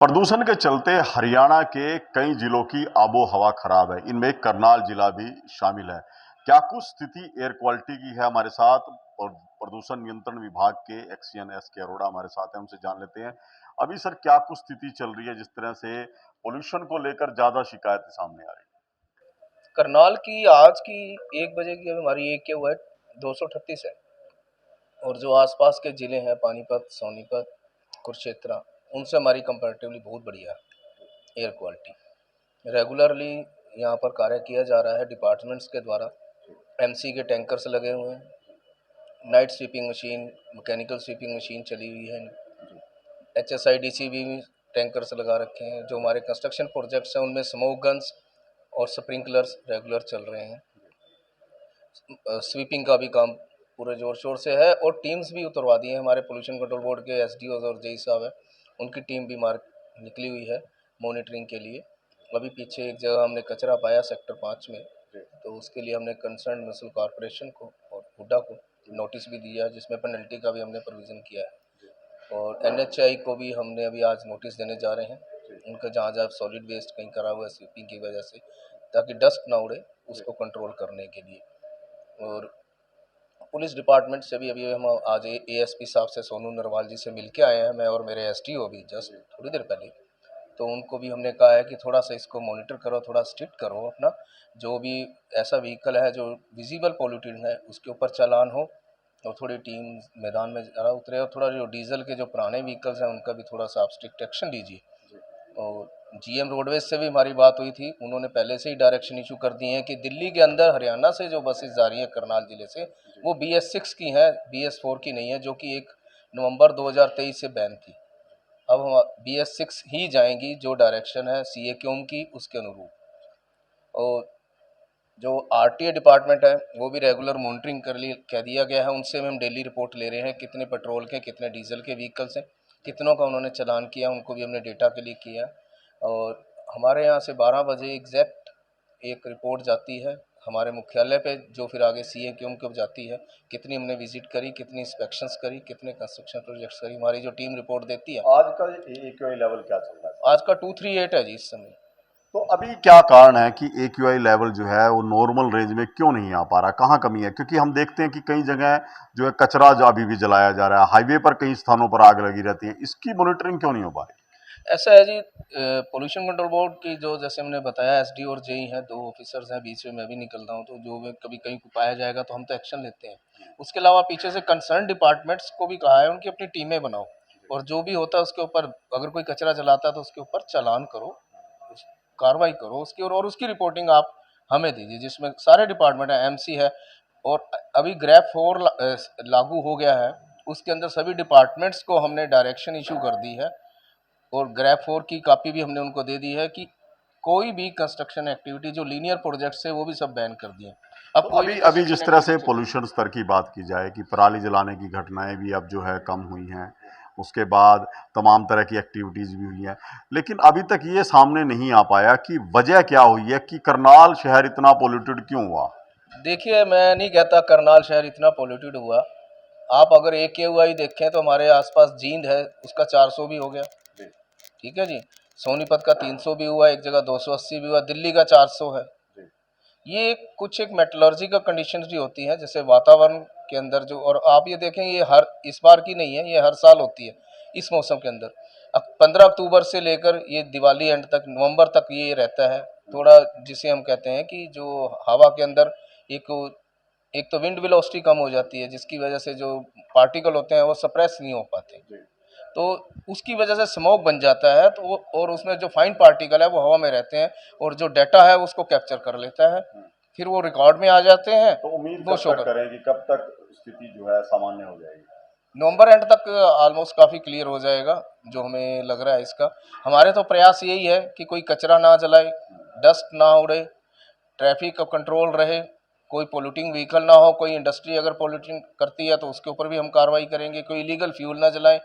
प्रदूषण के चलते हरियाणा के कई जिलों की आबो हवा खराब है। इनमें करनाल जिला भी शामिल है। क्या कुछ स्थिति एयर क्वालिटी की है हमारे साथ और प्रदूषण नियंत्रण विभाग के एक्सीएन एस के अरोड़ा हमारे साथ हैं, उनसे जान लेते हैं। अभी सर क्या कुछ स्थिति चल रही है जिस तरह से पोल्यूशन को लेकर ज्यादा शिकायतें सामने आ रही करनाल की आज की 1 बजे की अभी हमारी एक के हुआ है 238 है। और जो आसपास के ज़िले हैं पानीपत, सोनीपत, कुरुक्षेत्र, उनसे हमारी कंपैरेटिवली बहुत बढ़िया है एयर क्वालिटी। रेगुलरली यहाँ पर कार्य किया जा रहा है डिपार्टमेंट्स के द्वारा। एमसी के टैंकर्स लगे हुए हैं, night sweeping machine, mechanical sweeping machine चली हुई है, एचएसआईडीसी भी टैंकर्स लगा रखे हैं। जो हमारे कंस्ट्रक्शन प्रोजेक्ट्स हैं उनमें स्मोक गन्स और स्प्रिंकलर्स रेगुलर चल रहे हैं। स्वीपिंग का भी काम पूरे जोर शोर से है और टीम्स भी उतरवा दी हैं। हमारे पोल्यूशन कंट्रोल बोर्ड के एसडीओ और जेई साहब है, उनकी टीम भी निकली हुई है मॉनिटरिंग के लिए। अभी पीछे एक जगह हमने कचरा पाया सेक्टर 5 में, तो उसके लिए हमने कंसर्न म्यूनिसिपल कॉरपोरेशन को और हुडा को नोटिस भी दिया है, जिसमें पेनल्टी का भी हमने प्रोविज़न किया है। और एनएचआई को भी हमने अभी आज नोटिस देने जा रहे हैं, उनका जहाँ जहाँ सॉलिड वेस्ट कहीं करा हुआ है स्वीपिंग की वजह से, ताकि डस्ट ना उड़े, उसको कंट्रोल करने के लिए। और पुलिस डिपार्टमेंट से भी अभी हम आज एएसपी साहब से, सोनू नरवाल जी से मिल के आए हैं, मैं और मेरे एसटीओ भी जस्ट थोड़ी देर पहले। तो उनको भी हमने कहा है कि थोड़ा सा इसको मॉनिटर करो, थोड़ा स्ट्रिक्ट करो अपना। जो भी ऐसा व्हीकल है जो विजिबल पॉल्यूटेड है उसके ऊपर चालान हो, और थोड़ी टीम मैदान में ज़रा उतरे, और थोड़ा जो डीजल के जो पुराने व्हीकल्स हैं उनका भी थोड़ा सा आप स्ट्रिक्ट एक्शन लीजिए। और जीएम रोडवेज से भी हमारी बात हुई थी, उन्होंने पहले से ही डायरेक्शन इशू कर दिए हैं कि दिल्ली के अंदर हरियाणा से जो बसेस जा रही हैं करनाल ज़िले से, वो BS6 की हैं, BS4 की नहीं है, जो कि 1 नवंबर 2023 से बैन थी। अब हम BS6 ही जाएंगी, जो डायरेक्शन है CA की उसके अनुरूप। और जो आरटीए डिपार्टमेंट है वो भी रेगुलर मॉनिटरिंग कह दिया गया है, उनसे भी हम डेली रिपोर्ट ले रहे हैं, कितने पेट्रोल के कितने डीजल के व्हीकल्स हैं, कितनों का उन्होंने चालान किया, उनको भी हमने डेटा के लिए किया। और हमारे यहाँ से 12 बजे एग्जैक्ट एक रिपोर्ट जाती है हमारे मुख्यालय पे, जो फिर आगे CA को जाती है, कितनी हमने विजिट करी, कितनी इंस्पेक्शंस करी, कितने कंस्ट्रक्शन प्रोजेक्ट्स करी, हमारी जो टीम रिपोर्ट देती है। आज का AQI लेवल क्या चल रहा है? आज का 238 है जी इस समय। तो अभी क्या कारण है कि AQI लेवल जो है वो नॉर्मल रेंज में क्यों नहीं आ पा रहा? कहाँ कमी है? क्योंकि हम देखते हैं कि कई जगह जो है कचरा जो अभी भी जलाया जा रहा है, हाईवे पर कई स्थानों पर आग लगी रहती है। इसकी मॉनिटरिंग क्यों नहीं हो पा रही? ऐसा है जी, पोल्यूशन कंट्रोल बोर्ड की जो, जैसे हमने बताया, एसडी और जेई हैं, 2 ऑफिसर्स हैं, बीच में मैं भी निकलता हूँ, तो जो भी कभी कहीं पाया जाएगा तो हम तो एक्शन लेते हैं। उसके अलावा पीछे से कंसर्न डिपार्टमेंट्स को भी कहा है उनकी अपनी टीमें बनाओ, और जो भी होता है उसके ऊपर, अगर कोई कचरा जलाता है तो उसके ऊपर चालान करो, कार्रवाई करो उसकी, और उसकी रिपोर्टिंग आप हमें दीजिए, जिसमें सारे डिपार्टमेंट है, एमसी है। और अभी ग्रैप 4 लागू हो गया है, उसके अंदर सभी डिपार्टमेंट्स को हमने डायरेक्शन इशू कर दी है, और ग्रैप 4 की कॉपी भी हमने उनको दे दी है कि कोई भी कंस्ट्रक्शन एक्टिविटी जो लीनियर प्रोजेक्ट्स है वो भी सब बैन कर दिए। अब तो कोई अभी भी अभी जिस कंस्ट्रक्शन तरह से एक्टिविटी पोल्यूशन स्तर की बात की जाए कि पराली जलाने की घटनाएं भी अब जो है कम हुई हैं, उसके बाद तमाम तरह की एक्टिविटीज भी हुई हैं, लेकिन अभी तक ये सामने नहीं आ पाया कि वजह क्या हुई है कि करनाल शहर इतना पोल्यूटेड क्यों हुआ। देखिए, मैं नहीं कहता करनाल शहर इतना पोल्यूटेड हुआ। आप अगर AQI देखें तो हमारे आसपास जींद है, उसका 400 भी हो गया, ठीक है जी। सोनीपत का 300 भी हुआ, एक जगह 280 भी हुआ, दिल्ली का 400 है। ये कुछ एक मेटलर्जी का कंडीशंस भी होती हैं, जैसे वातावरण के अंदर जो, और आप ये देखें ये हर इस बार की नहीं है, ये हर साल होती है इस मौसम के अंदर। अब 15 अक्टूबर से लेकर ये दिवाली एंड तक, नवंबर तक ये रहता है थोड़ा, जिसे हम कहते हैं कि जो हवा के अंदर एक एक तो विंड वेलोसिटी कम हो जाती है, जिसकी वजह से जो पार्टिकल होते हैं वो सप्रेस नहीं हो पाते, तो उसकी वजह से स्मोक बन जाता है, तो वो, और उसमें जो फाइन पार्टिकल है वो हवा में रहते हैं, और जो डाटा है उसको कैप्चर कर लेता है, फिर वो रिकॉर्ड में आ जाते हैं। तो उम्मीद वो कब शो तक कर करें कि कब तक स्थिति जो है सामान्य हो जाएगी? नवंबर एंड तक ऑलमोस्ट काफ़ी क्लियर हो जाएगा, जो हमें लग रहा है इसका। हमारे तो प्रयास यही है कि कोई कचरा ना जलाए, डस्ट ना उड़े, ट्रैफिक का कंट्रोल रहे, कोई पोल्यूटिंग व्हीकल ना हो, कोई इंडस्ट्री अगर पोल्यूटिंग करती है तो उसके ऊपर भी हम कार्रवाई करेंगे, कोई इलीगल फ्यूल ना जलाए,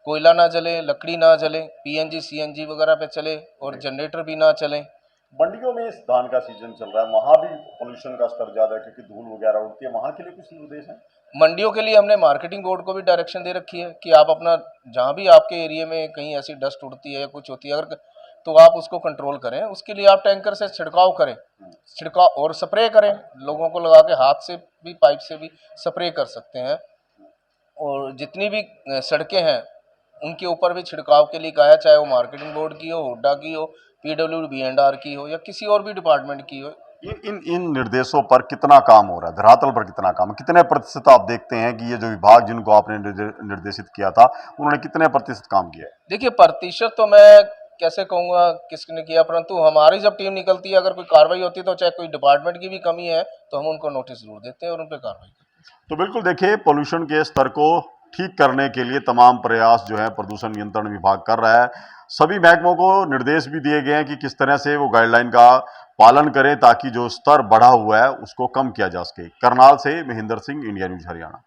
कोयला ना जले, लकड़ी ना जले, PNG CNG वगैरह पे चले, और जनरेटर भी ना चलें, मंडियों में इस धान का सीजन चल रहा है, वहां भी पोल्यूशन का स्तर ज्यादा है क्योंकि धूल वगैरह उड़ती है, वहां के लिए कुछ निर्देश हैं? मंडियों के लिए हमने मार्केटिंग बोर्ड को भी डायरेक्शन दे रखी है कि आप अपना जहाँ भी आपके एरिया में कहीं ऐसी डस्ट उड़ती है या कुछ होती है अगर तो आप उसको कंट्रोल करें। उसके लिए आप टैंकर से छिड़काव करें, छिड़काव और स्प्रे करें, लोगों को लगा के हाथ से भी पाइप से भी स्प्रे कर सकते हैं। और जितनी भी सड़कें हैं उनके ऊपर भी छिड़काव के लिए कहा है, चाहे वो मार्केटिंग बोर्ड की हो, हुड्डा की हो, PWD-B&R की हो या किसी और भी डिपार्टमेंट की हो। इन निर्देशों पर कितना काम हो रहा है, धरातल पर कितना काम, कितने प्रतिशत आप देखते हैं कि ये जो विभाग जिनको आपने निर्देशित किया था उन्होंने कितने प्रतिशत काम किया है? देखिए प्रतिशत तो मैं कैसे कहूँगा किसने किया, परंतु हमारी जब टीम निकलती है अगर कोई कार्रवाई होती है तो चाहे कोई डिपार्टमेंट की भी कमी है तो हम उनको नोटिस जरूर देते हैं और उन पर कार्रवाई करते हैं। तो बिल्कुल देखिए, पोल्यूशन के स्तर को ठीक करने के लिए तमाम प्रयास जो है प्रदूषण नियंत्रण विभाग कर रहा है। सभी महकमों को निर्देश भी दिए गए हैं कि किस तरह से वो गाइडलाइन का पालन करें ताकि जो स्तर बढ़ा हुआ है उसको कम किया जा सके। करनाल से महेंद्र सिंह, इंडिया न्यूज हरियाणा।